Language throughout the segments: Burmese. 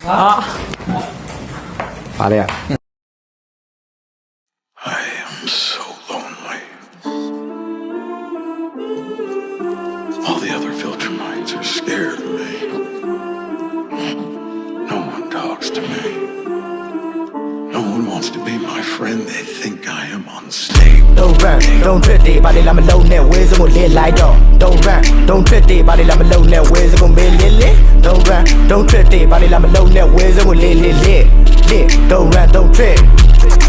ပါလေ I am so lonely. All the other filter minds are scared of me. No one talks to me. No one wants to be my friend. They think I am unstable. Don't run, don't trip it, body like I'm alone there, where's it gonna lit like dog? Don't run, don't trip it, body like I'm alone there, where's it gonna be lit? Don't run, don't trip it, body like I'm alone there, where's it gonna lit? Don't run, don't trip.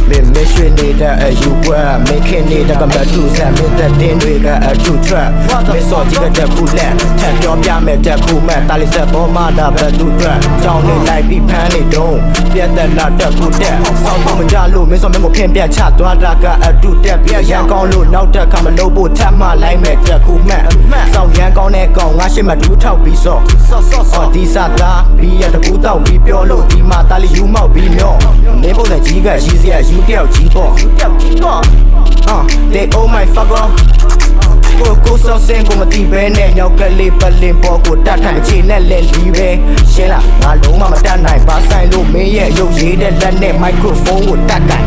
မင်းမရှိနေတဲ့အယူဝါမင်းခင်းနေတာကမတူစမ်းမင်းတဲ့တင်းတွေကအထူးထွက်မင်းစော်ကြီးကတက်ခုလက်ထပ်ပြောပြမယ်တက်ခုမဲ့တာလီဆက်ပေါ်မှာဒါဘတူထွက်ကြောင်းနေလိုက်ပြီးဖမ်းနေတော့ပြတ်သက်လာတက်ခုတက်စောင်းတော့မကြလို့မင်းစော်မင်းကိုဖင်ပြတ်ချသွားတာကအတူတက်ပြရန်ကောင်းလို့နောက်တက်ခါမလို့ဖို့ထပ်မှလိုက်မယ်တက်ခုမဲ့စောင်းရန်ကောင်းတဲ့ကောင်ငါရှိမှဒူးထောက်ပြီးစော့ဒီစားသားပြီးရတကူတောက်ပြီးပြောလို့ဒီမှာတာလီယူမောက်ပြီးမျောမင်းပုံစံကြီးကရီးစရာယူတယောက်ကြီးပေါ့they oh my fuck off ကိုစောစင်ကိုမတီးပဲနဲ့ညောက်ကလေးပလင်ပေါ်ကိုတတ်ထိုင်ချေနဲ့လက်လီပဲရှင်းလားငါလုံးမမတတ်နိုင်ပါဆိုင်လို့မင်းရဲ့ရုပ်ရည်တဲ့လက်နဲ့မိုက်ခရိုဖုန်းကိုတတ်ကန်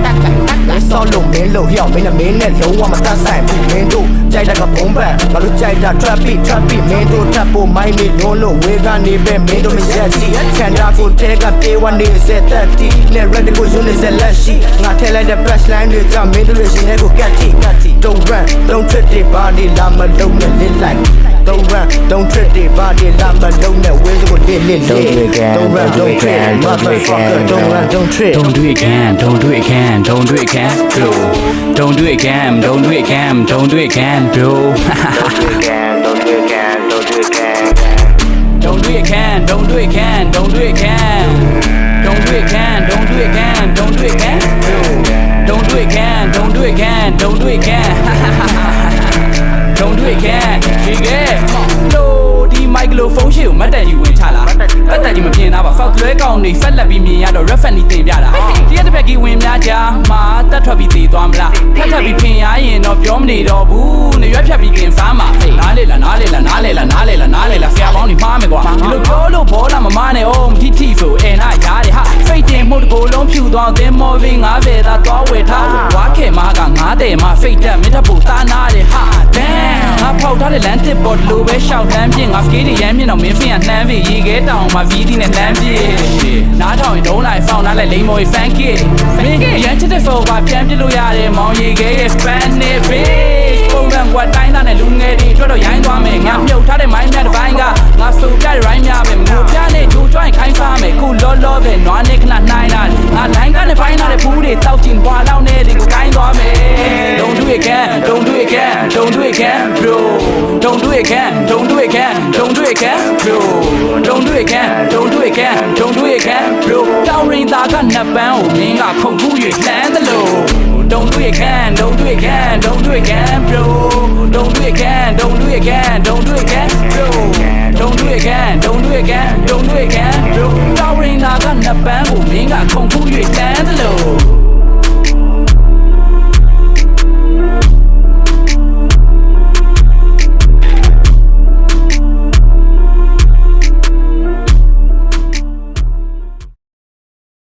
ဆောက်လို့မင်းလို့ဟျောက်မင်းနဲ့မင်းနဲ့လုံးဝမတတ်ဆိုင်ဘူးမင်းတို့ကြိုက်တာကဘုံဘက်ငါတို့ကြိုက်တာ trap beat မင်းတို့ထပ်ဖို့မိုင်းနေလုံးလို့ဝေကနေပဲမင်းတို့မရက်စီချန်တာကိုတဲကပြေဝနေစက်တက်တီနဲ့ red ကိုယူနေစက်လက်ရှိငါထဲလိုက်တဲ့ brush line တွေကမင်းတို့ရဲ့ရှင်တွေကိုကတ်တီ don't run don't trip it body I'm alone and lit like don't run don't trip it body I'm alone and where's it gonna lit Don't do it again, don't run don't trip motherfucker don't run don't trip Don't do it again, don't do it again, don't do it again, bro. Don't do it again, don't do it again, don't do it again, bro. don't do it again don't do it again Don't do it again, don't do it again, don't do it again. Don't do it again, don't do it again, don't do it again, bro. Don't do it again, don't do it again, don't do it again. Don't do it again. No, the microphone ရှိကိုမတ်တက်ယူဝင်ချလာပတ်တက်ကြီးမပြင်းသားပါ fuck လွဲကောင်းနေဖက်လက်ပြီးမြင်ရတော့ reference နေတင်ပြတာဒီရက်တစ်ဖက်ကြီးဝင်များကြမှာတက်ထွက်ပြီးတည်သွားမလားထပ်ထပ်ပြီးဖင်ရရင်တော့ပြောမနေတော့ဘူးနေရွက်ဖြတ်ပြီးกินစားမှာနားလေလားနားလေလားနားလေလားနားလေလားနားလေလားဆရာပေါင်းနေမှားမယ်ကွာဒီလိုပြောလို့ဘောလာမမနဲ့အိုးမထီထီဆိုအဲနာရားတယ်ဟာဖိတ်တင်မှုတကိုယ်လုံးဖြူသွားသင်းမော်ဗင်း90သာသွားဝယ်ထားဝါခဲမားက90မှာဖိတ်တက်မင်းထပ်ဖို့သားနာတယ်ဟာ damn ငါဖောက်ထားတဲ့လမ်းတစ်ပေါ်လိုပဲရှောက်လမ်းပြင်းငါစကေးတွေရမ်းမြင့်တော့မင်းဖင်ကနှမ်းပြီးရေခဲတောင်မှာဗီဒီနဲ့လမ်းပြည့်နားထောင်ရင်ဒုံးလိုက်ဖောင်းထားလိုက်လိမ္မော်ဖန်ကစ်မင်းရမ်းချစ်တဲ့ဖော်ပါပြန်ပြလို့ရတယ်မောင်ရေခဲရဲ့ Spanish bitch ပုံမှန်ကွာတိုင်းသားနဲ့လူငယ်တွေထွက်တော့ရိုင်းသွားမယ်ငါမြုပ်ထားတဲ့မိုင်းမြတ်တစ်ပိုင်းကငါဆိုပြတဲ့ rhyme များပဲငိုပြနဲ့ဂျိုးကြွိုင်းခိုင်းစားမယ်ခုလောလောပဲနွားနေခဏနိုင်လာငါလိုင်းကနေဖိုင်းလာတဲ့ဘူးတွေတောက်ကျင်ပွာလောက်နေဒီကိုကိုင်းသွားမယ် Don't do it again don't do it again don't do it again bro Don't do it again don't do it again don't do it again bro Don't do it again don't do it again don't do it again bro တောင်းရင်သားကနှစ်ပန်းကိုမင်းကခုန်ခု၍လှမ်းသလို Don't do it again don't do it again don't do it again bro Don't do it again don't do it again don't do it again bro Don't do it again don't do it again don't do it again bro တောင်းရင်သားကနှစ်ပန်းကိုမင်းကခုန်ခု၍လှမ်း